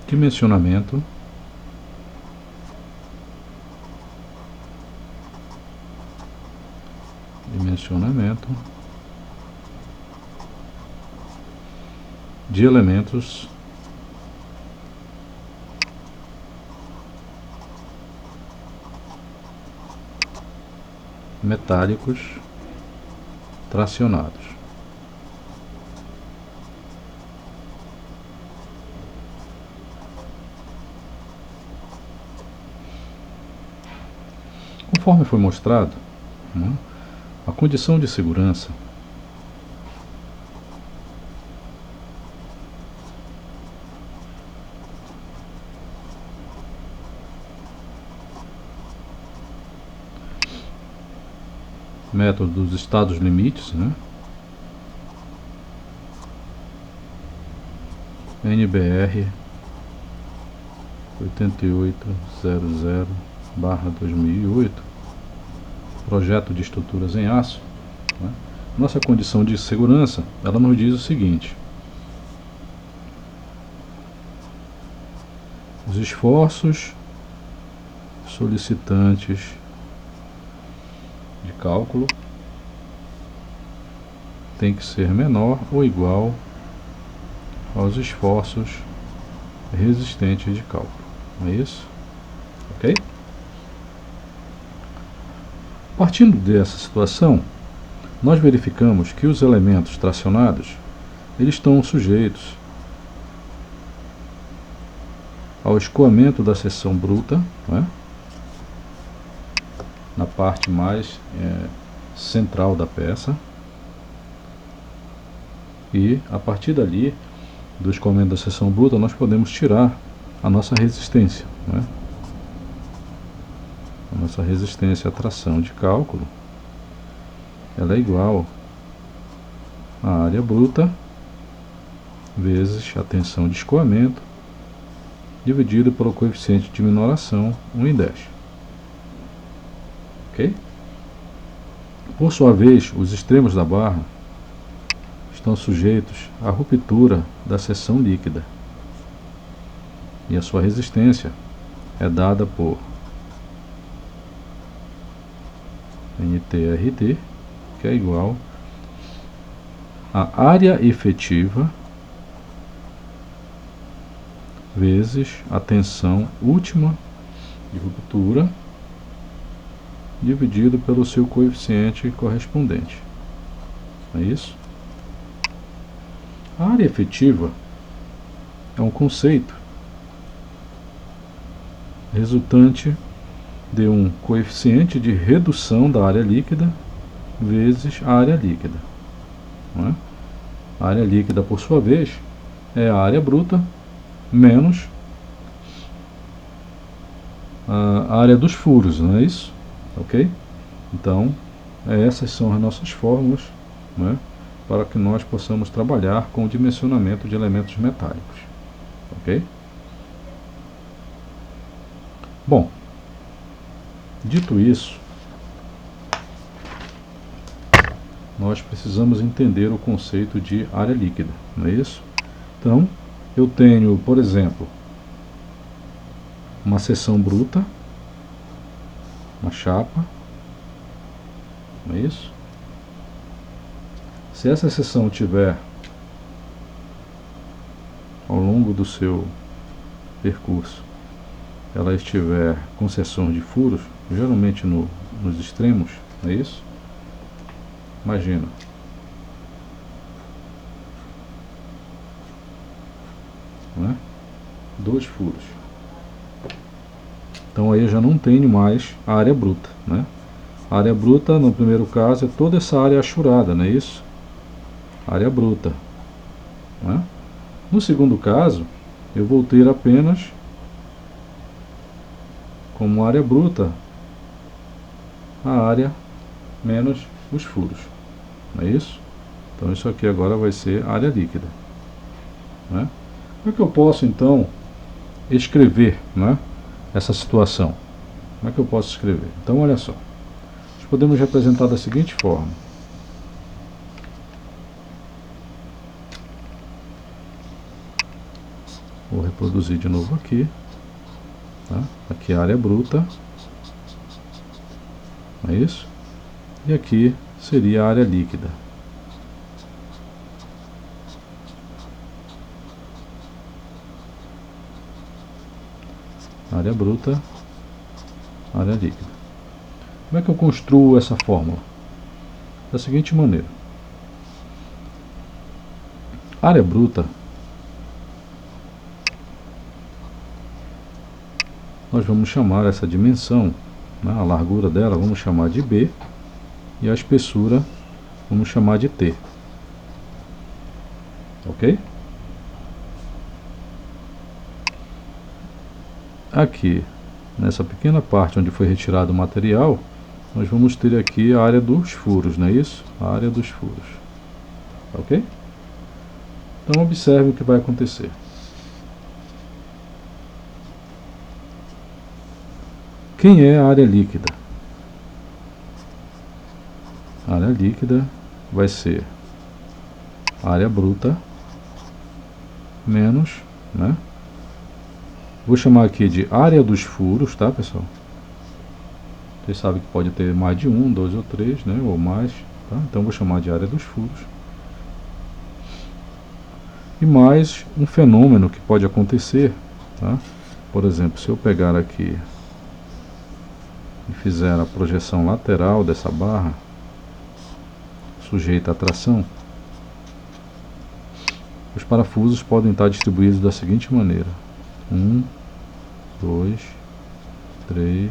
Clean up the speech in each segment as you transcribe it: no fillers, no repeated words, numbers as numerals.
dimensionamento de elementos metálicos tracionados. Conforme foi mostrado, né, a condição de segurança método dos estados limites, né? NBR 8800/2008, projeto de estruturas em aço, né? Nossa condição de segurança, ela nos diz o seguinte: os esforços solicitantes de cálculo tem que ser menor ou igual aos esforços resistentes de cálculo. Não é isso? Ok? Partindo dessa situação, nós verificamos que os elementos tracionados, eles estão sujeitos ao escoamento da seção bruta, né, na parte mais central da peça, e a partir dali, do escoamento da seção bruta, nós podemos tirar a nossa resistência, né? A nossa resistência à tração de cálculo, ela é igual à área bruta vezes a tensão de escoamento dividido pelo coeficiente de minoração 1/10. Ok? Por sua vez, os extremos da barra estão sujeitos à ruptura da seção líquida, e a sua resistência é dada por NTRD, que é igual à área efetiva vezes a tensão última de ruptura dividido pelo seu coeficiente correspondente. É isso? A área efetiva é um conceito resultante de um coeficiente de redução da área líquida vezes a área líquida, não é? A área líquida, por sua vez, é a área bruta menos a área dos furos, não é isso? Ok? Então, essas são as nossas fórmulas, né, para que nós possamos trabalhar com o dimensionamento de elementos metálicos. Ok? Bom, dito isso, nós precisamos entender o conceito de área líquida, não é isso? Então, eu tenho, por exemplo, uma seção bruta, uma chapa, não é isso? Se essa seção tiver, ao longo do seu percurso, ela estiver com seções de furos, geralmente nos extremos, não é isso? Imagina, não é? 2 furos. Então aí eu já não tenho mais a área bruta, né? A área bruta, no primeiro caso, é toda essa área achurada, não é isso? Área bruta, não é? No segundo caso, eu vou ter apenas como área bruta a área menos os furos, não é isso? Então isso aqui agora vai ser área líquida, né? Como é que eu posso então escrever, né, essa situação? Como é que eu posso escrever? Então olha só, nós podemos representar da seguinte forma: vou reproduzir de novo aqui, tá? Aqui a área bruta, não é isso? E aqui seria a área líquida. Área bruta, área líquida. Como é que eu construo essa fórmula? Da seguinte maneira. Área bruta, nós vamos chamar essa dimensão, né, a largura dela vamos chamar de B, e a espessura vamos chamar de T. Ok? Aqui, nessa pequena parte onde foi retirado o material, nós vamos ter aqui a área dos furos, não é isso? A área dos furos. Ok? Então observe o que vai acontecer. Quem é a área líquida? A área líquida vai ser a área bruta menos, né? Vou chamar aqui de área dos furos, tá, pessoal? Vocês sabem que pode ter mais de um, dois ou três, né? Ou mais, tá? Então vou chamar de área dos furos. E mais um fenômeno que pode acontecer, tá? Por exemplo, se eu pegar aqui e fizer a projeção lateral dessa barra sujeita à tração, os parafusos podem estar distribuídos da seguinte maneira: 1, 2, 3,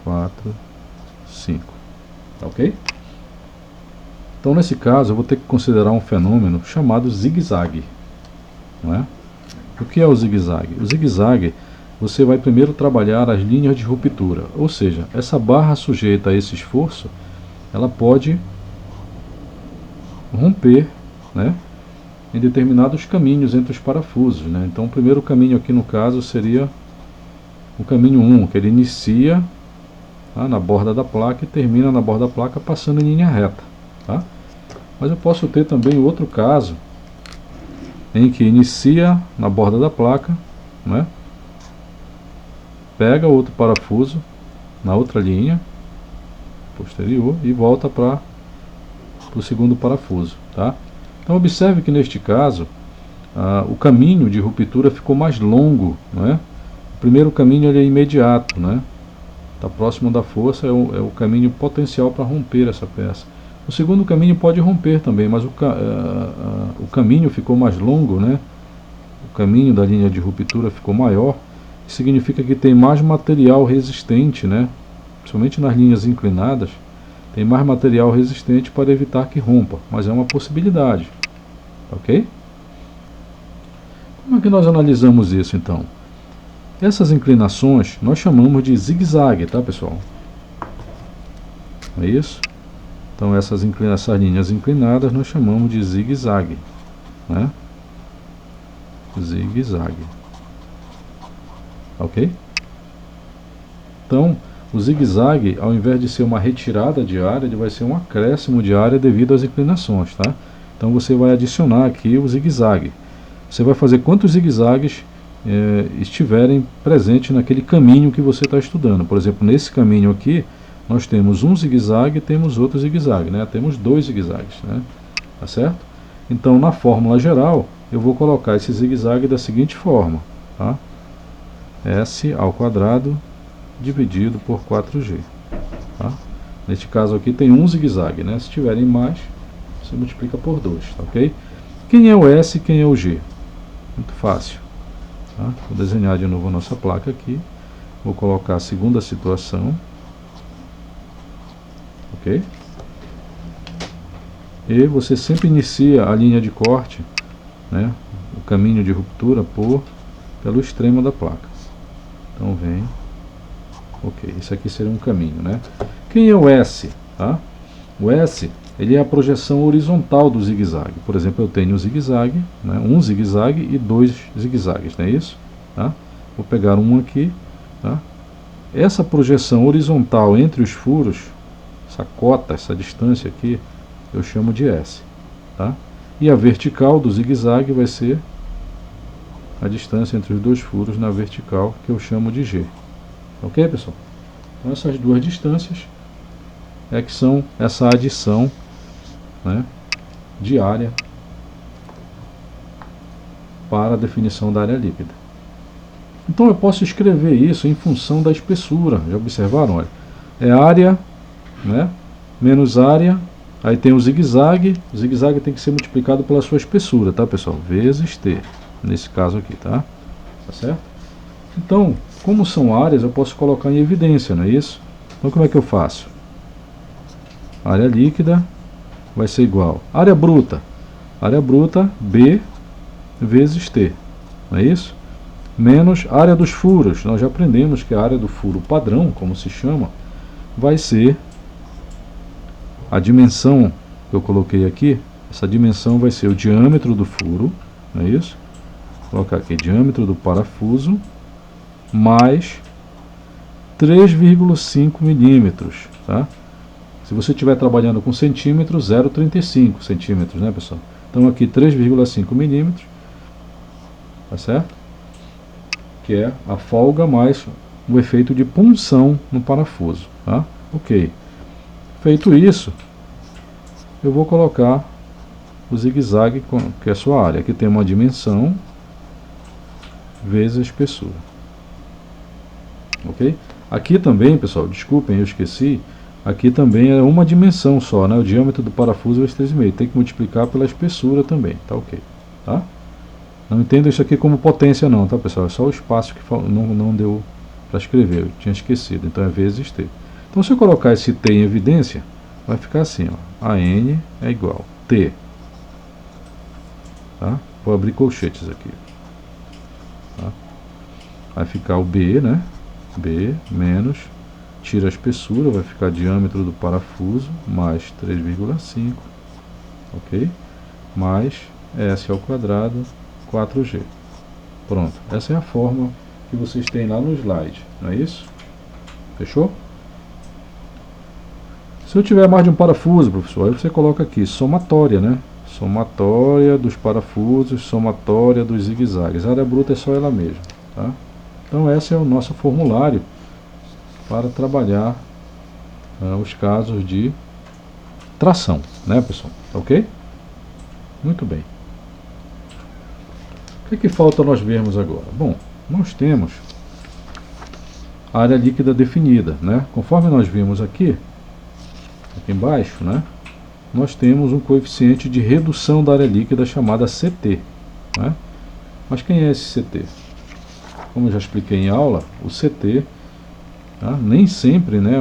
4, 5. Ok? Então, nesse caso, eu vou ter que considerar um fenômeno chamado zigue-zague, não é? O que é o zigue-zague? O zigue-zague, você vai primeiro trabalhar as linhas de ruptura, ou seja, essa barra sujeita a esse esforço, ela pode romper, né, em determinados caminhos entre os parafusos, né? Então, o primeiro caminho aqui no caso seria o caminho 1, que ele inicia, tá, na borda da placa e termina na borda da placa passando em linha reta. Tá? Mas eu posso ter também outro caso em que inicia na borda da placa, né? Pega outro parafuso na outra linha posterior e volta para o segundo parafuso. Tá? Então observe que neste caso o caminho de ruptura ficou mais longo, né? O primeiro caminho ele é imediato, né? Está próximo da força, é o caminho potencial para romper essa peça. O segundo caminho pode romper também, mas o caminho ficou mais longo, né? O caminho da linha de ruptura ficou maior, significa que tem mais material resistente, né? Principalmente nas linhas inclinadas, tem mais material resistente para evitar que rompa, mas é uma possibilidade, ok? Como é que nós analisamos isso então? Essas inclinações nós chamamos de zigue-zague, tá, pessoal? É isso? Então essas linhas inclinadas nós chamamos de zigue-zague, né? Zigue-zague. Ok? Então o zigue-zague, ao invés de ser uma retirada de área, ele vai ser um acréscimo de área devido às inclinações, tá? Então você vai adicionar aqui o zigue-zague. Você vai fazer quantos zigue-zagues estiverem presentes naquele caminho que você está estudando. Por exemplo, nesse caminho aqui, nós temos um zigue-zague e temos outro zigue-zague, né? Temos dois zigue-zagues, né? Tá certo? Então, na fórmula geral, eu vou colocar esse zigue-zague da seguinte forma, tá? S ao quadrado dividido por 4G, tá? Neste caso aqui tem um zigue-zague, né? Se tiverem mais, você multiplica por 2, tá ok? Quem é o S e quem é o G? Muito fácil. Tá? Vou desenhar de novo a nossa placa aqui. Vou colocar a segunda situação. Ok? E você sempre inicia a linha de corte, né? O caminho de ruptura pelo extremo da placa. Então vem. Ok, isso aqui seria um caminho, né? Quem é o S? Tá? O S, ele é a projeção horizontal do zigue-zague. Por exemplo, eu tenho o zigue-zague, né? Um zigue-zague e dois zigue-zagues, não é isso? Tá? Vou pegar um aqui, tá? Essa projeção horizontal entre os furos, essa cota, essa distância aqui, eu chamo de S, tá? E a vertical do zigue-zague vai ser a distância entre os dois furos na vertical, que eu chamo de G. Ok, pessoal? Então essas duas distâncias é que são essa adição, né, de área para a definição da área líquida. Então eu posso escrever isso em função da espessura. Já observaram? Olha, é área, né, menos área, aí tem o zigue-zague tem que ser multiplicado pela sua espessura, tá, pessoal? Vezes T, nesse caso aqui, tá? Tá certo? Então, como são áreas, eu posso colocar em evidência, não é isso? Então como é que eu faço? Área líquida vai ser igual área bruta B vezes T, não é isso? Menos área dos furos. Nós já aprendemos que a área do furo padrão, como se chama, vai ser a dimensão que eu coloquei aqui. Essa dimensão vai ser o diâmetro do furo, não é isso? Vou colocar aqui diâmetro do parafuso mais 3,5 milímetros, tá? Se você estiver trabalhando com centímetros, 0,35 centímetros, né, pessoal? Então aqui 3,5 milímetros, tá certo? Que é a folga mais o efeito de punção no parafuso, tá? Ok. Feito isso, eu vou colocar o zigue-zague, que é a sua área. Aqui tem uma dimensão vezes a espessura. Ok? Aqui também, pessoal, desculpem, eu esqueci. Aqui também é uma dimensão só, né? O diâmetro do parafuso é 3,5. Tem que multiplicar pela espessura também, tá ok? Tá? Não entendo isso aqui como potência não, tá, pessoal? É só o espaço que não deu para escrever, eu tinha esquecido. Então é vezes T. Então se eu colocar esse T em evidência, vai ficar assim, ó. AN é igual T. Tá? Vou abrir colchetes aqui. Tá? Vai ficar o B, né? B menos, tira a espessura, vai ficar diâmetro do parafuso, mais 3,5, ok? Mais S ao quadrado, 4G. Pronto, essa é a forma que vocês têm lá no slide, não é isso? Fechou? Se eu tiver mais de um parafuso, professor, aí você coloca aqui, somatória, né? Somatória dos parafusos, somatória dos zigue-zagues. A área bruta é só ela mesma, tá? Então esse é o nosso formulário para trabalhar os casos de tração, né, pessoal? Ok? Muito bem. O que falta nós vermos agora? Bom, nós temos a área líquida definida, né? Conforme nós vimos aqui embaixo, né? Nós temos um coeficiente de redução da área líquida chamada CT, né? Mas quem é esse CT? Como eu já expliquei em aula, o CT, tá? Nem sempre, né,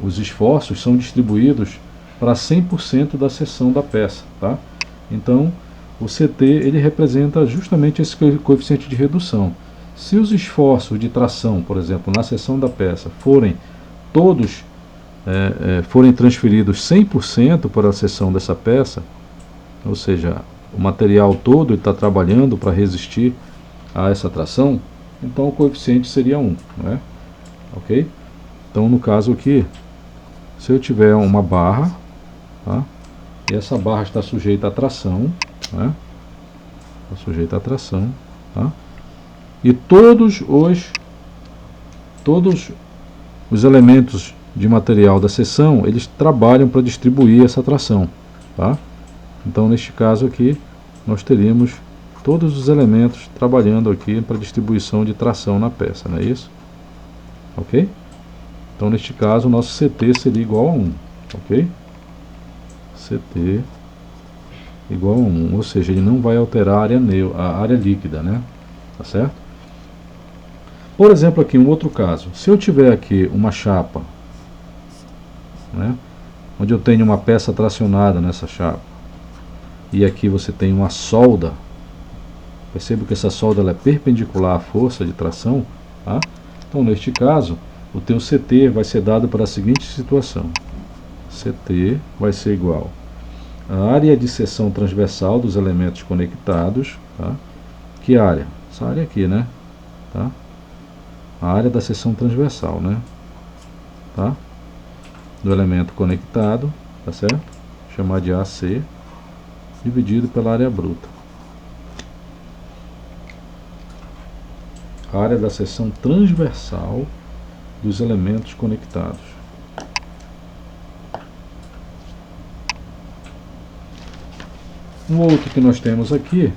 os esforços são distribuídos para 100% da seção da peça, tá? Então, o CT ele representa justamente esse coeficiente de redução. Se os esforços de tração, por exemplo, na seção da peça forem todos forem transferidos 100% para a seção dessa peça, ou seja, o material todo está trabalhando para resistir a essa tração, então o coeficiente seria 1, né? Ok? Então no caso aqui, se eu tiver uma barra, tá? E essa barra está sujeita à tração, né? Está sujeita à tração, tá? E todos os elementos de material da seção, eles trabalham para distribuir essa tração, tá? Então neste caso aqui, nós teríamos todos os elementos trabalhando aqui para distribuição de tração na peça, não é isso? Ok? Então neste caso o nosso CT seria igual a 1, ok? CT igual a 1, ou seja, ele não vai alterar a área líquida, né? Tá certo? Por exemplo, aqui um outro caso, se eu tiver aqui uma chapa, né, onde eu tenho uma peça tracionada nessa chapa, e aqui você tem uma solda, perceba que essa solda ela é perpendicular à força de tração, tá? Então neste caso, o teu CT vai ser dado para a seguinte situação: CT vai ser igual a área de seção transversal dos elementos conectados, tá? Que área? Essa área aqui, né? Tá? A área da seção transversal, né? Tá? Do elemento conectado, tá certo? Chamar de AC, dividido pela área bruta. área da seção transversal dos elementos conectados. Um outro que nós temos aqui,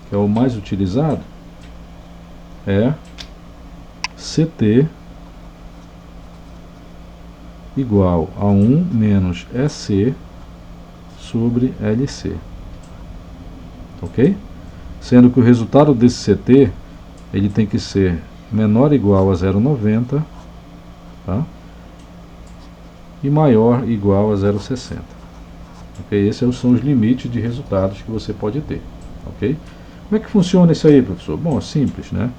que é o mais utilizado, é CT igual a 1 menos EC sobre LC. Ok? Sendo que o resultado desse CT ele tem que ser menor ou igual a 0,90, tá? E maior ou igual a 0,60. Okay? Esses são os limites de resultados que você pode ter. Ok? Como é que funciona isso aí, professor? Bom, é simples, né?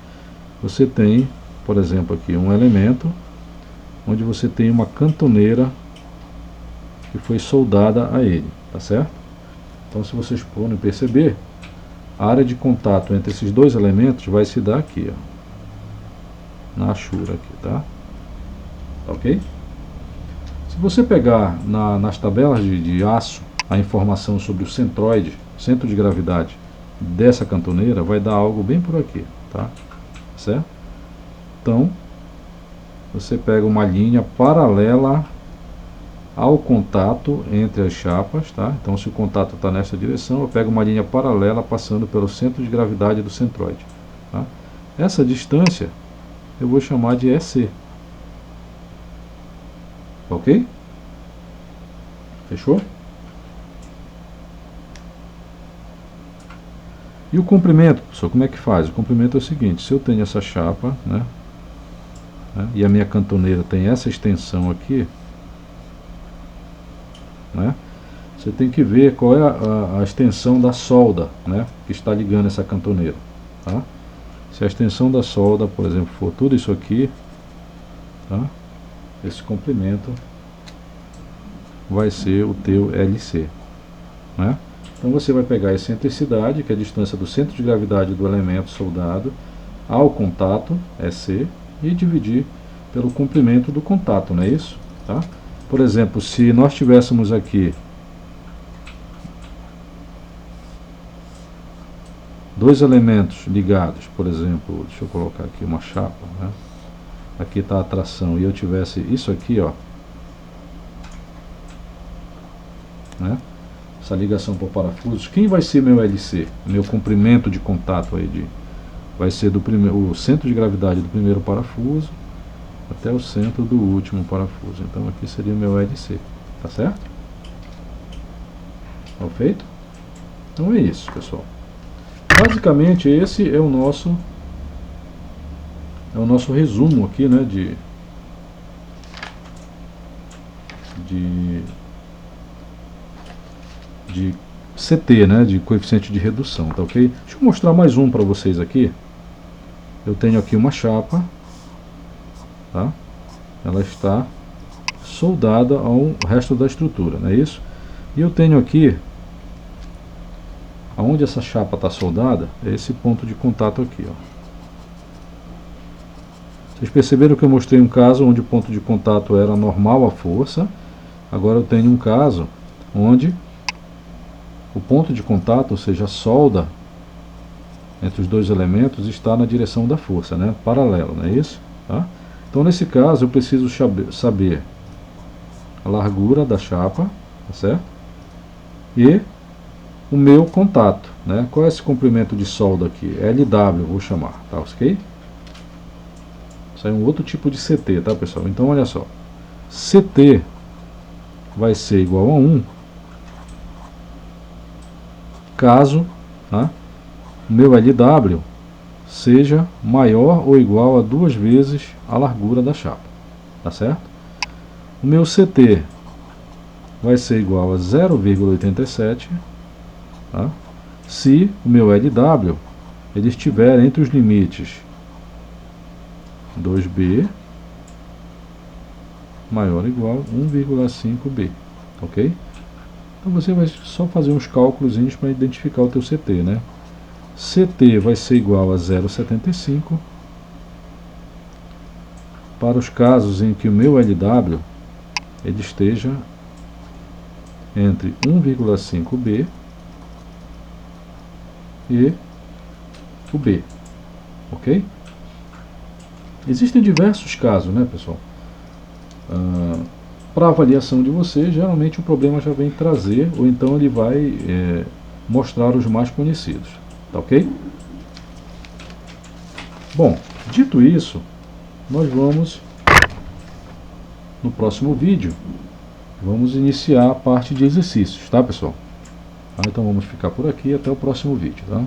Você tem, por exemplo, aqui um elemento onde você tem uma cantoneira que foi soldada a ele, tá certo? Então, se vocês podem perceber, a área de contato entre esses dois elementos vai se dar aqui, ó, na achura aqui, tá? Ok? Se você pegar nas tabelas de aço a informação sobre o centroide, centro de gravidade dessa cantoneira, vai dar algo bem por aqui, tá? Certo? Então, você pega uma linha paralela ao contato entre as chapas, tá? Então, se o contato está nessa direção, eu pego uma linha paralela passando pelo centro de gravidade do centroide, tá? Essa distância eu vou chamar de EC. Ok? Fechou? E o comprimento, professor, como é que faz? O comprimento é o seguinte: se eu tenho essa chapa, né, e a minha cantoneira tem essa extensão aqui, né, você tem que ver qual é a extensão da solda, né, que está ligando essa cantoneira, tá? Se a extensão da solda, por exemplo, for tudo isso aqui, tá, esse comprimento vai ser o teu LC, né? Então você vai pegar a excentricidade, que é a distância do centro de gravidade do elemento soldado ao contato, EC, e dividir pelo comprimento do contato, não é isso? Tá? Por exemplo, se nós tivéssemos aqui dois elementos ligados, por exemplo, deixa eu colocar aqui uma chapa, né? Aqui está a atração, e eu tivesse isso aqui, ó, né? Essa ligação por parafusos, quem vai ser meu LC? Meu comprimento de contato aí vai ser o centro de gravidade do primeiro parafuso até o centro do último parafuso. Então aqui seria o meu LC, tá certo? Tá feito? Então é isso, pessoal. Basicamente esse é o nosso resumo aqui, né, de CT, né, de coeficiente de redução, tá ok? Deixa eu mostrar mais um para vocês aqui. Eu tenho aqui uma chapa, tá? Ela está soldada ao resto da estrutura, não é isso? E eu tenho aqui, aonde essa chapa está soldada, é esse ponto de contato aqui, ó. Vocês perceberam que eu mostrei um caso onde o ponto de contato era normal à força. Agora eu tenho um caso onde o ponto de contato, ou seja, a solda entre os dois elementos, está na direção da força, né? Paralelo, não é isso? Tá? Então nesse caso eu preciso saber a largura da chapa, tá certo? E o meu contato, né? Qual é esse comprimento de solda aqui? LW, vou chamar, tá ok? Isso aí é um outro tipo de CT, tá, pessoal? Então olha só, CT vai ser igual a 1 caso, tá, o meu LW seja maior ou igual a 2 vezes a largura da chapa, tá certo? O meu CT vai ser igual a 0,87, tá, se o meu LW ele estiver entre os limites 2B maior ou igual a 1,5B, ok? Então você vai só fazer uns cálculos para identificar o teu CT, né? CT vai ser igual a 0,75 para os casos em que o meu LW ele esteja entre 1,5B e o B, ok? Existem diversos casos, né, pessoal? Para avaliação de você, geralmente o problema já vem trazer, ou então ele vai mostrar os mais conhecidos, tá ok? Bom, dito isso, nós vamos, no próximo vídeo, vamos iniciar a parte de exercícios, tá, pessoal? Então vamos ficar por aqui, até o próximo vídeo, tá?